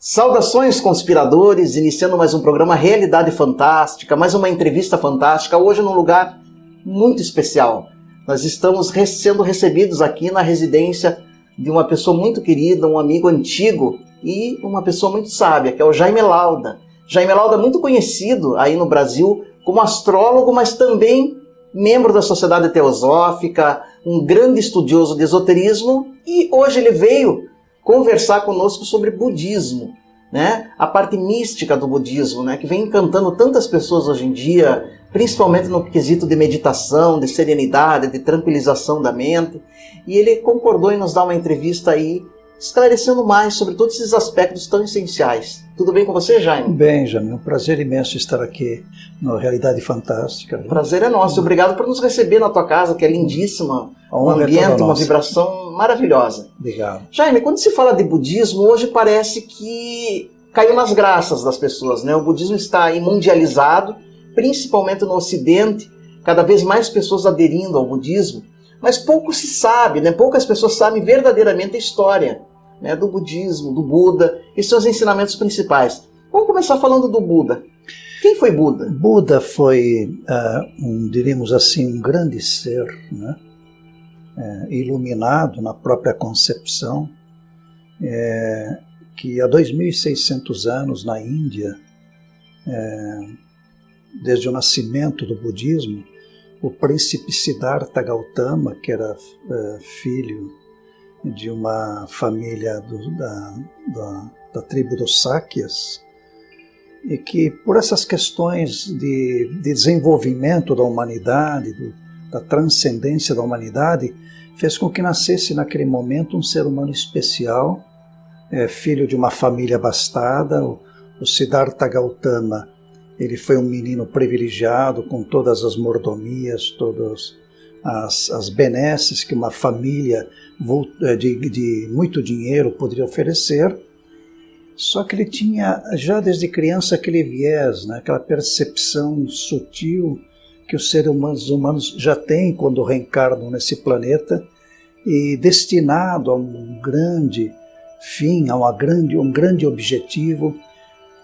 Saudações, conspiradores, iniciando mais um programa Realidade Fantástica, mais uma entrevista fantástica, hoje num lugar muito especial. Nós estamos sendo recebidos aqui na residência de uma pessoa muito querida, um amigo antigo e uma pessoa muito sábia, que é o Jaime Lauda. Jaime Lauda é muito conhecido aí no Brasil como astrólogo, mas também membro da Sociedade Teosófica, um grande estudioso de esoterismo, e hoje ele veio conversar conosco sobre budismo, né? A parte mística do budismo, né? Que vem encantando tantas pessoas hoje em dia, principalmente no quesito de meditação, de serenidade, de tranquilização da mente. E ele concordou em nos dar uma entrevista aí, esclarecendo mais sobre todos esses aspectos tão essenciais. Tudo bem com você, Jaime? Bem, Jaime, um prazer imenso estar aqui no Realidade Fantástica. O prazer é nosso. Obrigado por nos receber na tua casa, que é lindíssima. Um ambiente, uma vibração maravilhosa. Obrigado. Jaime, quando se fala de budismo, hoje parece que caiu nas graças das pessoas, né? O budismo está aí mundializado, principalmente no Ocidente, cada vez mais pessoas aderindo ao budismo, mas pouco se sabe, né? Poucas pessoas sabem verdadeiramente a história, né, do budismo, do Buda. Esses são os ensinamentos principais. Vamos começar falando do Buda. Quem foi Buda? Buda foi, diríamos assim, um grande ser, né? Iluminado na própria concepção, que há 2.600 anos na Índia, desde o nascimento do budismo, o príncipe Siddhartha Gautama, que era filho de uma família da tribo dos Sáquias, e que por essas questões de desenvolvimento da humanidade, da transcendência da humanidade, fez com que nascesse naquele momento um ser humano especial, filho de uma família abastada. O Siddhartha Gautama, ele foi um menino privilegiado, com todas as mordomias, todas as benesses que uma família de muito dinheiro poderia oferecer. Só que ele tinha, já desde criança, aquele viés, né, aquela percepção sutil que os seres humanos já têm quando reencarnam nesse planeta, e destinado a um grande fim, a um grande objetivo,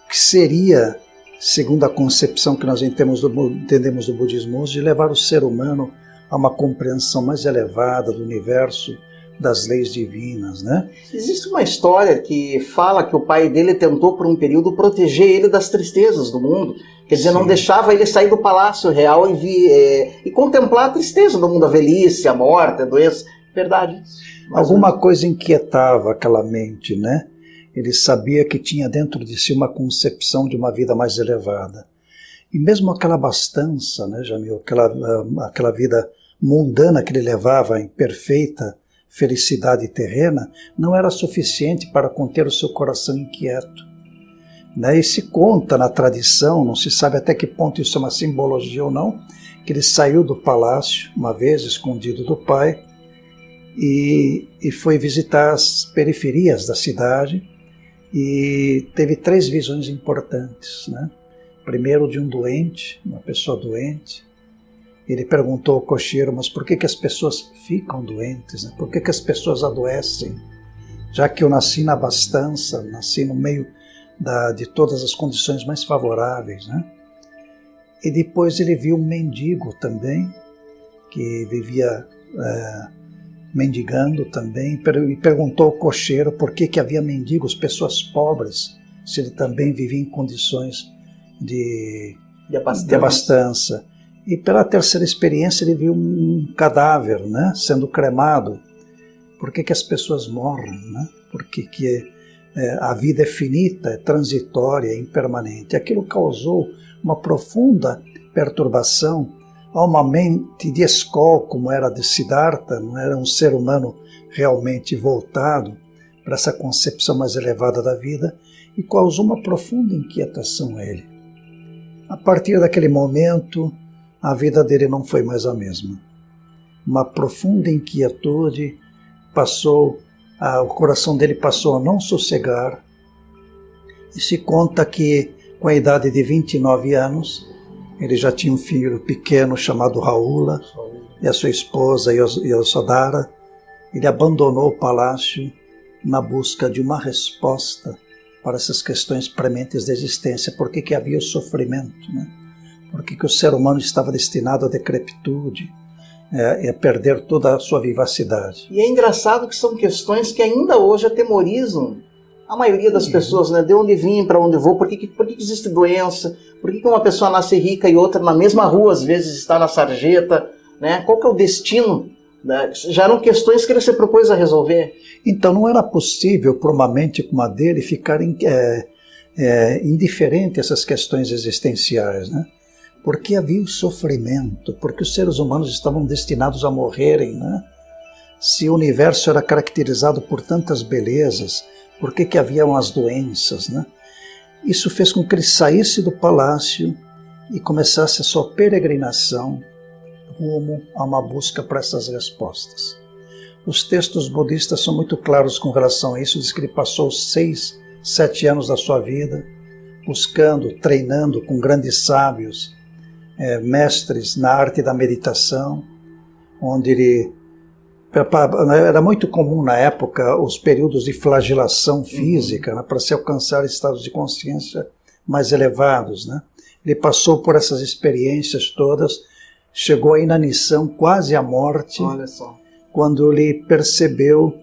que seria, segundo a concepção que nós entendemos do budismo hoje, de levar o ser humano a uma compreensão mais elevada do universo, das leis divinas, né? Existe uma história que fala que o pai dele tentou por um período proteger ele das tristezas do mundo, quer dizer, não deixava ele sair do palácio real e contemplar a tristeza do mundo, a velhice, a morte, a doença. Verdade. Alguma coisa inquietava aquela mente, né? Ele sabia que tinha dentro de si uma concepção de uma vida mais elevada. E mesmo aquela abastança, né, Jamil, aquela vida mundana que ele levava em perfeita felicidade terrena, não era suficiente para conter o seu coração inquieto. E se conta na tradição, não se sabe até que ponto isso é uma simbologia ou não, que ele saiu do palácio, uma vez escondido do pai, e foi visitar as periferias da cidade, e teve 3 visões importantes, né? Primeiro, de um doente, uma pessoa doente. Ele perguntou ao cocheiro: mas por que as pessoas ficam doentes, né? Por que as pessoas adoecem? Já que eu nasci na abastança, nasci no meio de todas as condições mais favoráveis, né? E depois ele viu um mendigo também, que vivia mendigando também, e perguntou ao cocheiro por que havia mendigos, pessoas pobres, se ele também vivia em condições de abastança. E pela terceira experiência ele viu um cadáver, né, sendo cremado. Por que as pessoas morrem, né? Porque a vida é finita, é transitória, é impermanente. Aquilo causou uma profunda perturbação a uma mente de escola, como era de Siddhartha, não era um ser humano realmente voltado para essa concepção mais elevada da vida, e causou uma profunda inquietação a ele. A partir daquele momento, a vida dele não foi mais a mesma. Uma profunda inquietude o coração dele passou a não sossegar, e se conta que, com a idade de 29 anos, ele já tinha um filho pequeno chamado Raula, e a sua esposa Yasodhara. Ele abandonou o palácio na busca de uma resposta para essas questões prementes da existência. Por que havia o sofrimento, né? Por que o ser humano estava destinado à decrepitude, a perder toda a sua vivacidade. E é engraçado que são questões que ainda hoje atemorizam a maioria das pessoas, né? De onde vim, para onde vou, por que existe doença, por que uma pessoa nasce rica e outra na mesma rua, às vezes está na sarjeta, né? Qual que é o destino? Né? Já eram questões que ele se propôs a resolver. Então não era possível para uma mente como a dele ficar indiferente a essas questões existenciais, né? Porque havia o sofrimento, porque os seres humanos estavam destinados a morrerem, né? Se o universo era caracterizado por tantas belezas, por que haviam as doenças, né? Isso fez com que ele saísse do palácio e começasse a sua peregrinação rumo a uma busca para essas respostas. Os textos budistas são muito claros com relação a isso. Diz que ele passou 6, 7 anos da sua vida buscando, treinando com grandes sábios, mestres na arte da meditação, onde ele... Era muito comum na época os períodos de flagelação física, né, para se alcançar estados de consciência mais elevados, né? Ele passou por essas experiências todas, chegou à inanição, quase à morte. Olha só. Quando ele percebeu,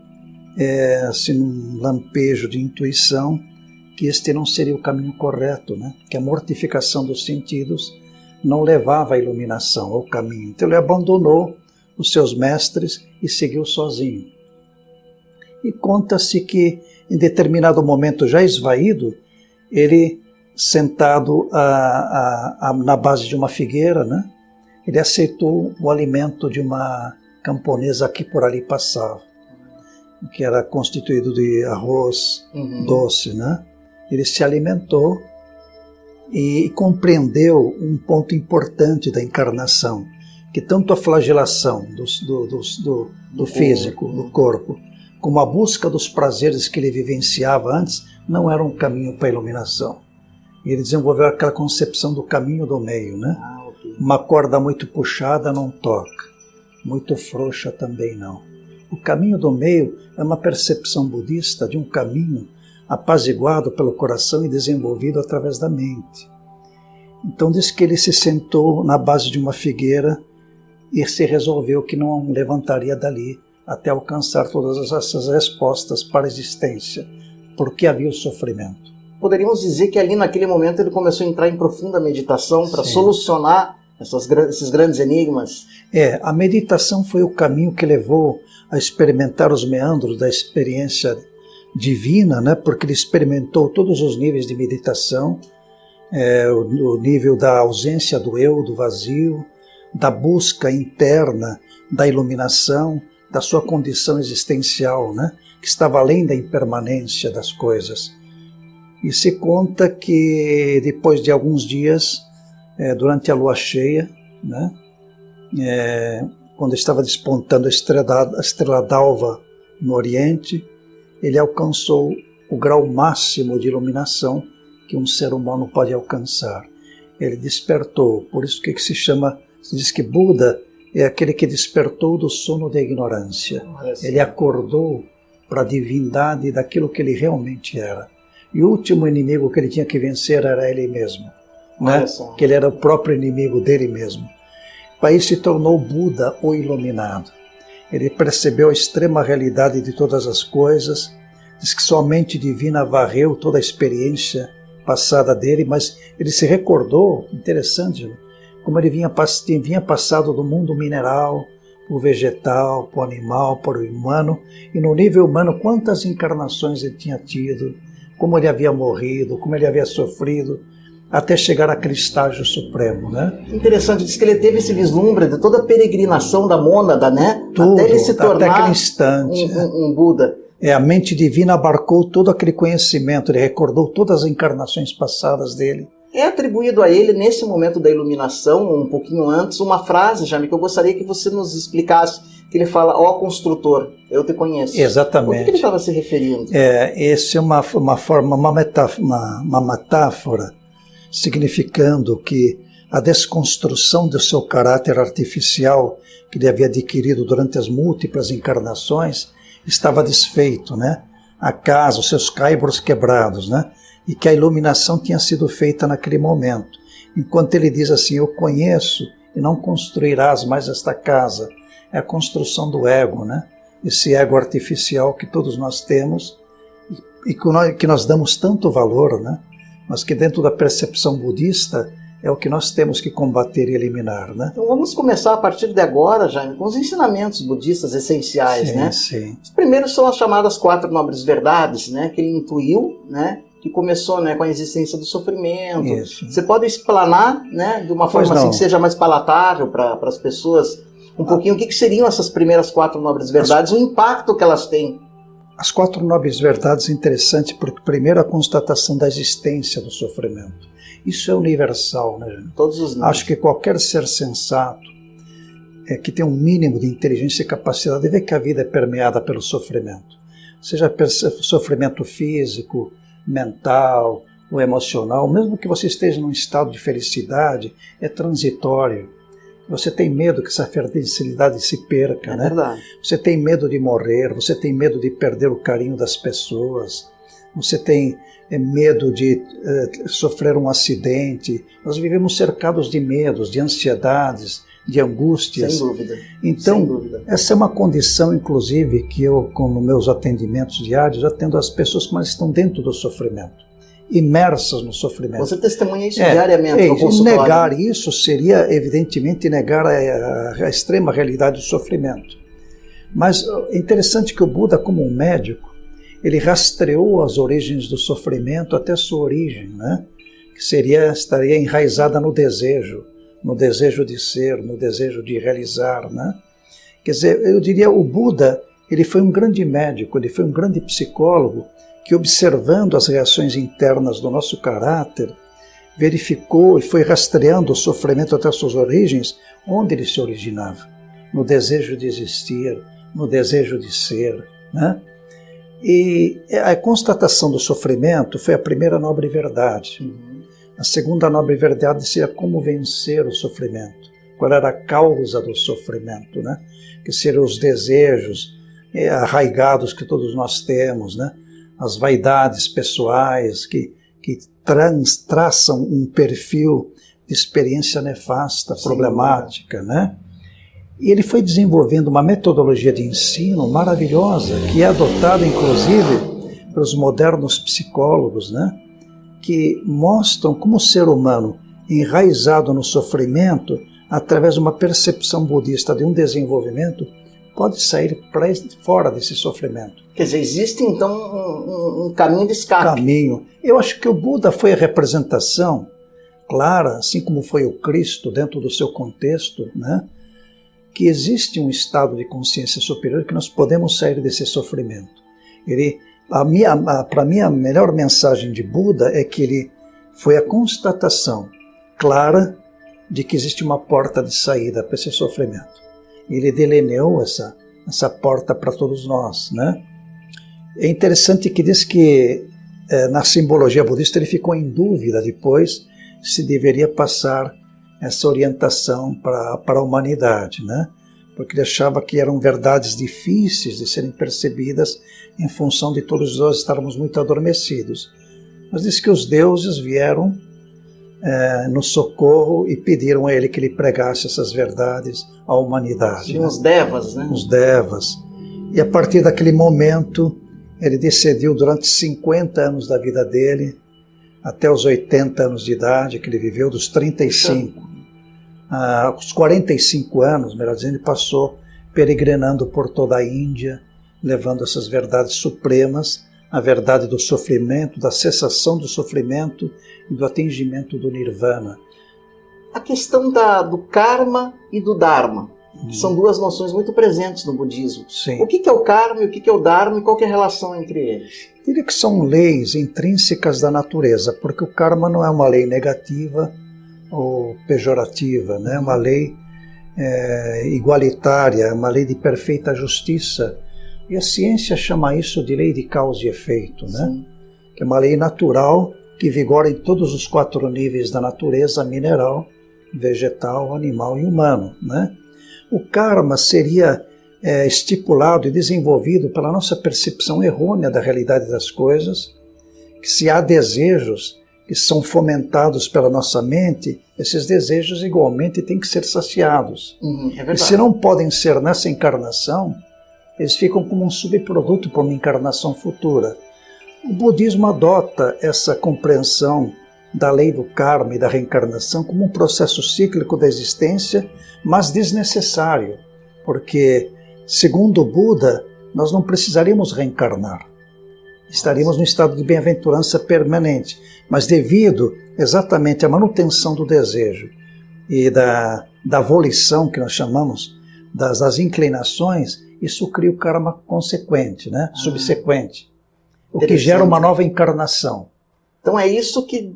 assim, num lampejo de intuição, que este não seria o caminho correto, né? Que a mortificação dos sentidos não levava à iluminação, ao caminho. Então ele abandonou os seus mestres e seguiu sozinho. E conta-se que, em determinado momento já esvaído, ele, sentado na base de uma figueira, né? Ele aceitou o alimento de uma camponesa que por ali passava, que era constituído de arroz doce, né? Ele se alimentou e compreendeu um ponto importante da encarnação, que tanto a flagelação do físico, do corpo, como a busca dos prazeres que ele vivenciava antes, não era um caminho para a iluminação. E ele desenvolveu aquela concepção do caminho do meio, né? Uma corda muito puxada não toca, muito frouxa também não. O caminho do meio é uma percepção budista de um caminho apaziguado pelo coração e desenvolvido através da mente. Então diz que ele se sentou na base de uma figueira e se resolveu que não levantaria dali até alcançar todas essas respostas para a existência, porque havia o sofrimento. Poderíamos dizer que ali naquele momento ele começou a entrar em profunda meditação para solucionar esses grandes enigmas. A meditação foi o caminho que levou a experimentar os meandros da experiência divina, né? Porque ele experimentou todos os níveis de meditação, o nível da ausência do eu, do vazio, da busca interna da iluminação, da sua condição existencial, né? Que estava além da impermanência das coisas. E se conta que depois de alguns dias, durante a lua cheia, né? Quando estava despontando a estrela d'alva no Oriente, ele alcançou o grau máximo de iluminação que um ser humano pode alcançar. Ele despertou, por isso que se diz que Buda é aquele que despertou do sono da ignorância. Ele acordou para a divindade daquilo que ele realmente era. E o último inimigo que ele tinha que vencer era ele mesmo, né? Que ele era o próprio inimigo dele mesmo. Aí se tornou Buda, o iluminado. Ele percebeu a extrema realidade de todas as coisas, diz que sua mente divina varreu toda a experiência passada dele, mas ele se recordou, interessante, como ele vinha passado do mundo mineral, para o vegetal, para o animal, para o humano, e no nível humano quantas encarnações ele tinha tido, como ele havia morrido, como ele havia sofrido, até chegar àquele estágio supremo, né? Interessante, diz que ele teve esse vislumbre de toda a peregrinação da mônada, né? Tudo, até ele se tornar até aquele instante, um Buda. A mente divina abarcou todo aquele conhecimento, ele recordou todas as encarnações passadas dele. É atribuído a ele, nesse momento da iluminação, um pouquinho antes, uma frase, Jaime, que eu gostaria que você nos explicasse, que ele fala, ó construtor, eu te conheço. Exatamente. Por que ele estava se referindo? Essa é uma metáfora, significando que a desconstrução do seu caráter artificial, que ele havia adquirido durante as múltiplas encarnações, estava desfeito, né? a casa, os seus caibros quebrados, né? E que a iluminação tinha sido feita naquele momento. Enquanto ele diz assim, eu conheço e não construirás mais esta casa. É a construção do ego, né? Esse ego artificial que todos nós temos e que nós damos tanto valor, né? Mas que dentro da percepção budista é o que nós temos que combater e eliminar, né? Então vamos começar a partir de agora, Jaime, com os ensinamentos budistas essenciais, sim, né? Sim. Os primeiros são as chamadas 4 nobres verdades, né? Que ele intuiu, né? Que começou, né, com a existência do sofrimento. Isso. Você pode explanar, né, de uma forma assim que seja mais palatável para as pessoas, um pouquinho o que seriam essas primeiras 4 nobres verdades, o impacto que elas têm? As 4 nobres verdades é interessante porque, primeiro, a constatação da existência do sofrimento. Isso é universal, né, gente? Todos os níveis. Acho que qualquer ser sensato que tem um mínimo de inteligência e capacidade de ver que a vida é permeada pelo sofrimento. Seja sofrimento físico, mental ou emocional, mesmo que você esteja num estado de felicidade, é transitório. Você tem medo que essa felicidade se perca, né? Verdade. Você tem medo de morrer, você tem medo de perder o carinho das pessoas, você tem medo de sofrer um acidente. Nós vivemos cercados de medos, de ansiedades, de angústias. Sem dúvida. Então, sem dúvida. Essa é uma condição, inclusive, que eu, com meus atendimentos diários, atendo as pessoas que estão dentro do sofrimento, imersas no sofrimento. Você testemunha isso diariamente no consultório. Negar isso seria, evidentemente, negar a extrema realidade do sofrimento. Mas é interessante que o Buda, como um médico, ele rastreou as origens do sofrimento até a sua origem, né? Que estaria enraizada no desejo de ser, no desejo de realizar, né? Quer dizer, eu diria, o Buda, ele foi um grande médico, ele foi um grande psicólogo, que observando as reações internas do nosso caráter, verificou e foi rastreando o sofrimento até suas origens, onde ele se originava, no desejo de existir, no desejo de ser, né? E a constatação do sofrimento foi a primeira nobre verdade. A segunda nobre verdade seria como vencer o sofrimento. Qual era a causa do sofrimento, né? Que seriam os desejos arraigados que todos nós temos, né? As vaidades pessoais que traçam um perfil de experiência nefasta, problemática, né? E ele foi desenvolvendo uma metodologia de ensino maravilhosa, que é adotada, inclusive, pelos modernos psicólogos, né? Que mostram como o ser humano, enraizado no sofrimento, através de uma percepção budista de um desenvolvimento, pode sair fora desse sofrimento. Quer dizer, existe então um caminho de escape. Eu acho que o Buda foi a representação clara, assim como foi o Cristo dentro do seu contexto, né? Que existe um estado de consciência superior que nós podemos sair desse sofrimento. Para mim, a melhor mensagem de Buda é que ele foi a constatação clara de que existe uma porta de saída para esse sofrimento. Ele delineou essa porta para todos nós, né? É interessante que diz que na simbologia budista ele ficou em dúvida depois se deveria passar essa orientação para a humanidade, né? Porque ele achava que eram verdades difíceis de serem percebidas em função de todos nós estarmos muito adormecidos. Mas diz que os deuses vieram no socorro e pediram a ele que ele pregasse essas verdades à humanidade. Sim, né? Os devas, né? Os devas. E a partir daquele momento, ele decidiu durante 50 anos da vida dele, até os 80 anos de idade, que ele viveu, dos 35 aos 45 anos, melhor dizendo, ele passou peregrinando por toda a Índia, levando essas verdades supremas, a verdade do sofrimento, da cessação do sofrimento e do atingimento do nirvana. A questão do karma e do dharma, que são duas noções muito presentes no budismo. Sim. O que é o karma e o que é o dharma e qual que é a relação entre eles? Eu diria que são leis intrínsecas da natureza, porque o karma não é uma lei negativa ou pejorativa, né? É uma lei igualitária, é uma lei de perfeita justiça. E a ciência chama isso de lei de causa e efeito, né? Sim. Que é uma lei natural que vigora em todos os 4 níveis da natureza: mineral, vegetal, animal e humano, né? O karma seria estipulado e desenvolvido pela nossa percepção errônea da realidade das coisas, que se há desejos que são fomentados pela nossa mente, esses desejos igualmente têm que ser saciados. É verdade. E se não podem ser nessa encarnação, eles ficam como um subproduto para uma encarnação futura. O budismo adota essa compreensão da lei do karma e da reencarnação como um processo cíclico da existência, mas desnecessário, porque, segundo o Buda, nós não precisaríamos reencarnar. Estaríamos no estado de bem-aventurança permanente, mas devido exatamente à manutenção do desejo e da volição, que nós chamamos, das inclinações, isso cria o karma consequente, né? Subsequente, o que gera uma nova encarnação. Então é isso que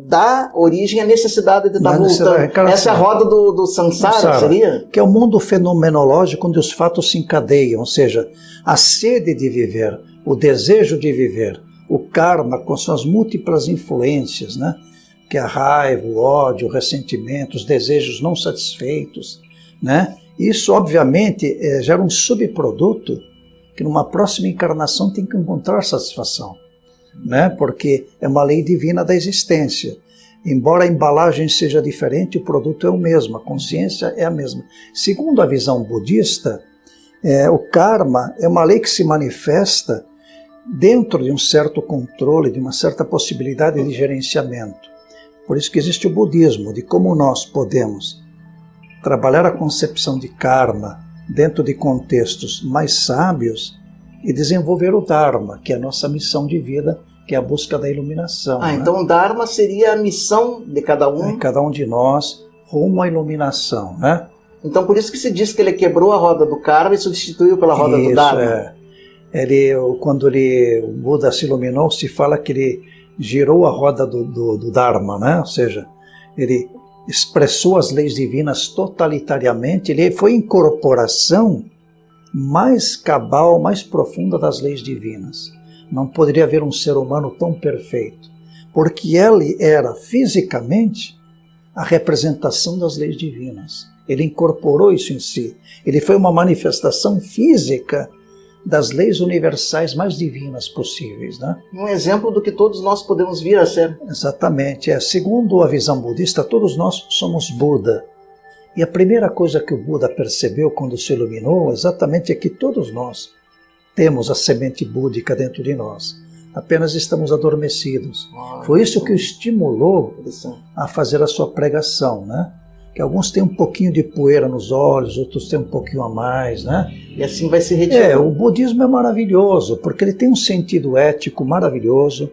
dá origem à necessidade de estar voltando. Essa é a roda do samsara, seria? Que é o mundo fenomenológico onde os fatos se encadeiam, ou seja, a sede de viver, o desejo de viver, o karma com suas múltiplas influências, né? Que é a raiva, o ódio, o ressentimento, os desejos não satisfeitos, né? Isso, obviamente, gera um subproduto que numa próxima encarnação tem que encontrar satisfação, né? Porque é uma lei divina da existência. Embora a embalagem seja diferente, o produto é o mesmo, a consciência é a mesma. Segundo a visão budista, o karma é uma lei que se manifesta dentro de um certo controle, de uma certa possibilidade de gerenciamento. Por isso que existe o budismo, de como nós podemos trabalhar a concepção de karma dentro de contextos mais sábios e desenvolver o Dharma, que é a nossa missão de vida, que é a busca da iluminação. Né? Então o Dharma seria a missão de cada um? Cada um de nós rumo à iluminação, né? Então por isso que se diz que ele quebrou a roda do karma e substituiu pela roda do Dharma. Quando o Buda se iluminou, se fala que ele girou a roda do Dharma, né? Ou seja, ele expressou as leis divinas totalitariamente, ele foi incorporação mais cabal, mais profunda das leis divinas. Não poderia haver um ser humano tão perfeito, porque ele era fisicamente a representação das leis divinas. Ele incorporou isso em si. Ele foi uma manifestação física das leis universais mais divinas possíveis, né? Um exemplo do que todos nós podemos vir a ser. Exatamente. Segundo a visão budista, todos nós somos Buda. E a primeira coisa que o Buda percebeu quando se iluminou exatamente é que todos nós temos a semente búdica dentro de nós. Apenas estamos adormecidos. Foi isso que o estimulou a fazer a sua pregação, né? Que alguns têm um pouquinho de poeira nos olhos, outros têm um pouquinho a mais, né? E assim vai se retirando. O budismo é maravilhoso, porque ele tem um sentido ético maravilhoso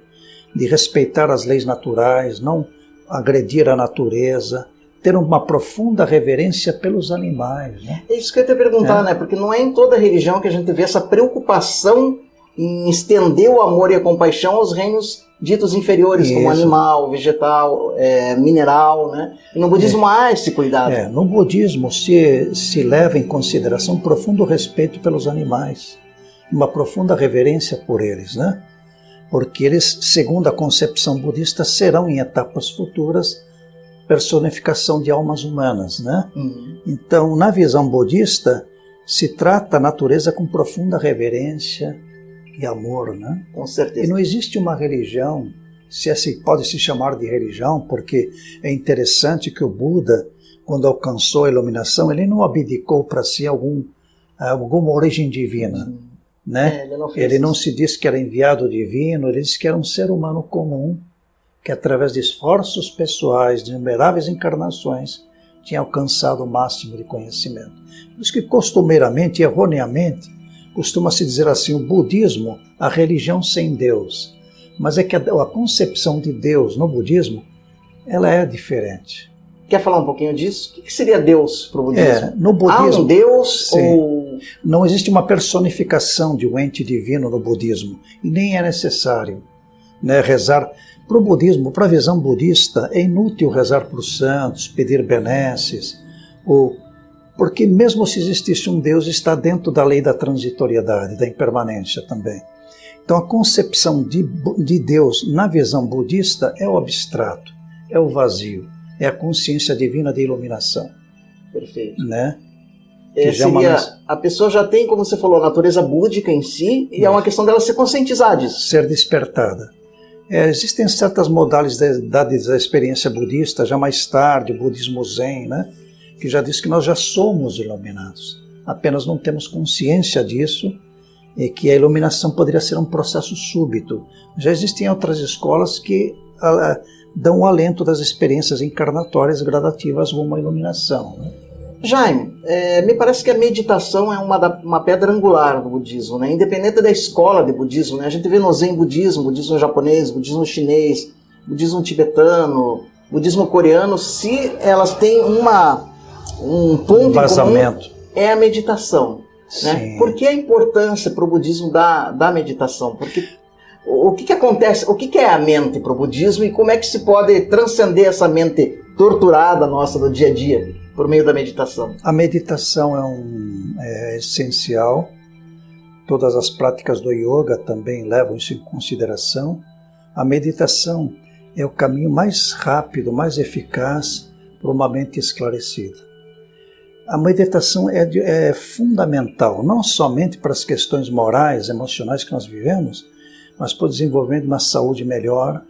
de respeitar as leis naturais, não agredir a natureza, ter uma profunda reverência pelos animais, né? É isso que eu ia te perguntar, né? Porque não é em toda religião que a gente vê essa preocupação em estender o amor e a compaixão aos reinos ditos inferiores, como animal, vegetal, mineral, né? E no budismo há esse cuidado. No budismo se leva em consideração um profundo respeito pelos animais, uma profunda reverência por eles, né? Porque eles, segundo a concepção budista, serão em etapas futuras personificação de almas humanas, né? Então, na visão budista, se trata a natureza com profunda reverência e amor, né? Com certeza. E não existe uma religião, pode se chamar de religião, porque é interessante que o Buda, quando alcançou a iluminação, ele não abdicou para si alguma origem divina, né? Ele não se disse que era enviado divino, ele disse que era um ser humano comum, que através de esforços pessoais, de inumeráveis encarnações, tinha alcançado o máximo de conhecimento. Por isso que costumeiramente, erroneamente, costuma-se dizer assim, o budismo, a religião sem Deus. Mas é que a concepção de Deus no budismo, ela é diferente. Quer falar um pouquinho disso? O que seria Deus para o budismo? No budismo, há um Deus ou... Não existe uma personificação de um ente divino no budismo. E nem é necessário, né, rezar. Para o budismo, para a visão budista, é inútil rezar para os santos, pedir benesses, porque mesmo se existisse um Deus, está dentro da lei da transitoriedade, da impermanência também. Então a concepção de Deus na visão budista é o abstrato, é o vazio, é a consciência divina de iluminação. Perfeito. Né? seria, a pessoa já tem, como você falou, a natureza búdica em si, e é uma questão dela se conscientizar disso. Ser despertada. Existem certas modalidades da experiência budista, já mais tarde, o budismo zen, né, que já diz que nós já somos iluminados, apenas não temos consciência disso, e que a iluminação poderia ser um processo súbito. Já existem outras escolas que dão o alento das experiências encarnatórias gradativas rumo à iluminação, né? Jaime, me parece que a meditação é uma pedra angular do budismo, né? Independente da escola de budismo, né? A gente vê no Zen budismo, budismo japonês, budismo chinês, budismo tibetano, budismo coreano, se elas têm um ponto Vazamento. em comum, é a meditação. Né? Por que a importância para o budismo da meditação? Porque o que acontece, o que é a mente para o budismo e como é que se pode transcender essa mente torturada nossa do dia a dia por meio da meditação? A meditação é essencial. Todas as práticas do yoga também levam isso em consideração. A meditação é o caminho mais rápido, mais eficaz para uma mente esclarecida. A meditação é fundamental, não somente para as questões morais, emocionais que nós vivemos, mas para o desenvolvimento de uma saúde melhor,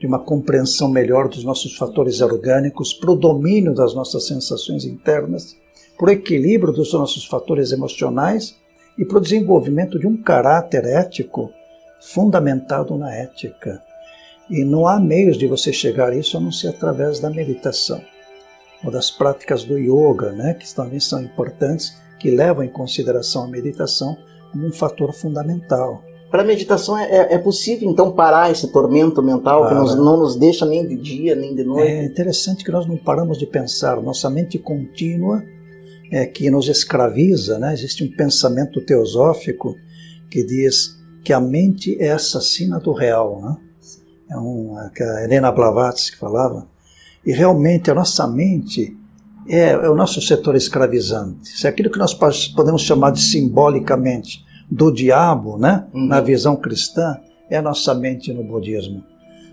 de uma compreensão melhor dos nossos fatores orgânicos, para o domínio das nossas sensações internas, para o equilíbrio dos nossos fatores emocionais e para o desenvolvimento de um caráter ético fundamentado na ética. E não há meios de você chegar a isso a não ser através da meditação, ou das práticas do yoga, né, que também são importantes, que levam em consideração a meditação como um fator fundamental. Para a meditação é possível, então, parar esse tormento mental que não nos deixa nem de dia, nem de noite? É interessante que nós não paramos de pensar. Nossa mente contínua que nos escraviza, né? Existe um pensamento teosófico que diz que a mente é assassina do real, né? Que a Helena Blavatsky falava. E realmente a nossa mente é o nosso setor escravizante. Se é aquilo que nós podemos chamar de simbolicamente do diabo, né? Na visão cristã, é a nossa mente no budismo.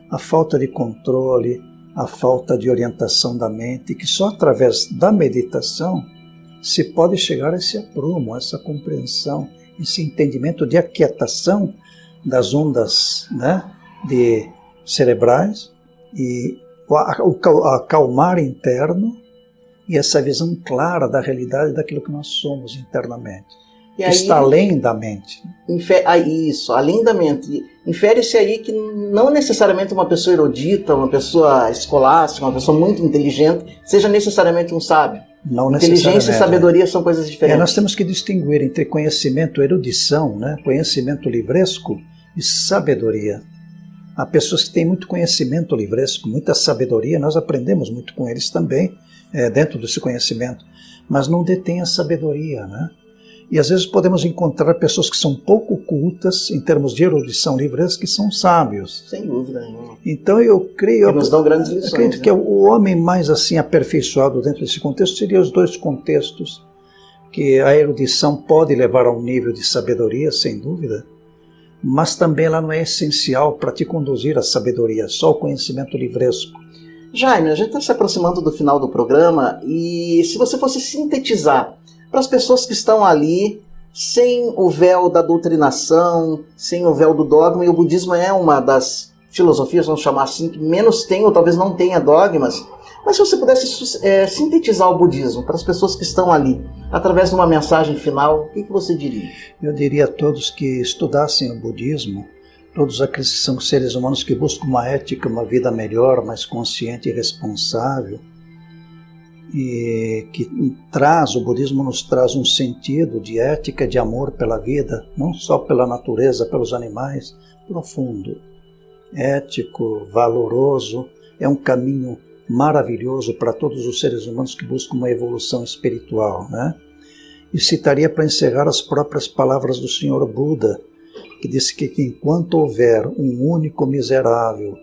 A falta de controle, a falta de orientação da mente, que só através da meditação se pode chegar a esse aprumo, a essa compreensão, esse entendimento de aquietação das ondas, né, cerebrais e o acalmar interno e essa visão clara da realidade daquilo que nós somos internamente. Que está além da mente. Isso, além da mente. Infere-se aí que não necessariamente uma pessoa erudita, uma pessoa escolástica, uma pessoa muito inteligente, seja necessariamente um sábio. Não Inteligência e sabedoria são coisas diferentes. Nós temos que distinguir entre conhecimento, erudição, né? Conhecimento livresco e sabedoria. Há pessoas que têm muito conhecimento livresco, muita sabedoria, nós aprendemos muito com eles também, dentro desse conhecimento, mas não detêm a sabedoria, né? E às vezes podemos encontrar pessoas que são pouco cultas, em termos de erudição livresca, que são sábios. Sem dúvida nenhuma. Então eu creio... Que nos dão grandes lições. Eu acredito que o homem mais assim aperfeiçoado dentro desse contexto seria os dois contextos, que a erudição pode levar a um nível de sabedoria, sem dúvida, mas também ela não é essencial para te conduzir à sabedoria, só o conhecimento livresco. Jaime, a gente está se aproximando do final do programa e se você fosse sintetizar para as pessoas que estão ali sem o véu da doutrinação, sem o véu do dogma, e o budismo é uma das filosofias, vamos chamar assim, que menos tem ou talvez não tenha dogmas, mas se você pudesse sintetizar o budismo para as pessoas que estão ali, através de uma mensagem final, o que você diria? Eu diria a todos que estudassem o budismo, todos aqueles que são seres humanos que buscam uma ética, uma vida melhor, mais consciente e responsável, e que o budismo nos traz um sentido de ética, de amor pela vida, não só pela natureza, pelos animais, profundo, ético, valoroso, é um caminho maravilhoso para todos os seres humanos que buscam uma evolução espiritual, né? E citaria para encerrar as próprias palavras do Senhor Buda, que disse que enquanto houver um único miserável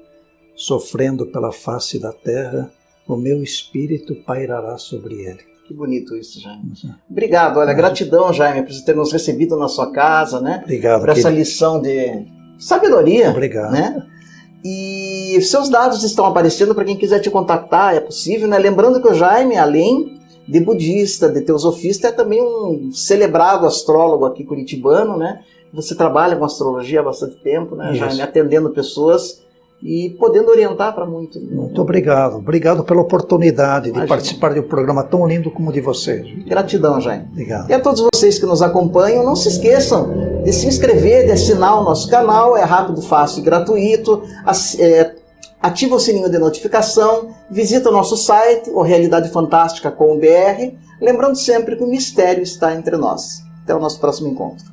sofrendo pela face da terra, o meu espírito pairará sobre ele. Que bonito isso, Jaime. Obrigado, olha, gratidão, Jaime, por ter nos recebido na sua casa, né? Obrigado. Por essa lição de sabedoria. Obrigado. Né? E seus dados estão aparecendo para quem quiser te contactar, é possível, né? Lembrando que o Jaime, além de budista, de teosofista, é também um celebrado astrólogo aqui curitibano, né? Você trabalha com astrologia há bastante tempo, né? Já me atendendo pessoas e podendo orientar para muito. Muito obrigado. Obrigado pela oportunidade de participar de um programa tão lindo como o de vocês. Gratidão, Jaime. Obrigado. E a todos vocês que nos acompanham, não se esqueçam de se inscrever, de assinar o nosso canal, é rápido, fácil e gratuito. Ativa o sininho de notificação, visita o nosso site, o realidadefantastica.com.br, lembrando sempre que o mistério está entre nós. Até o nosso próximo encontro.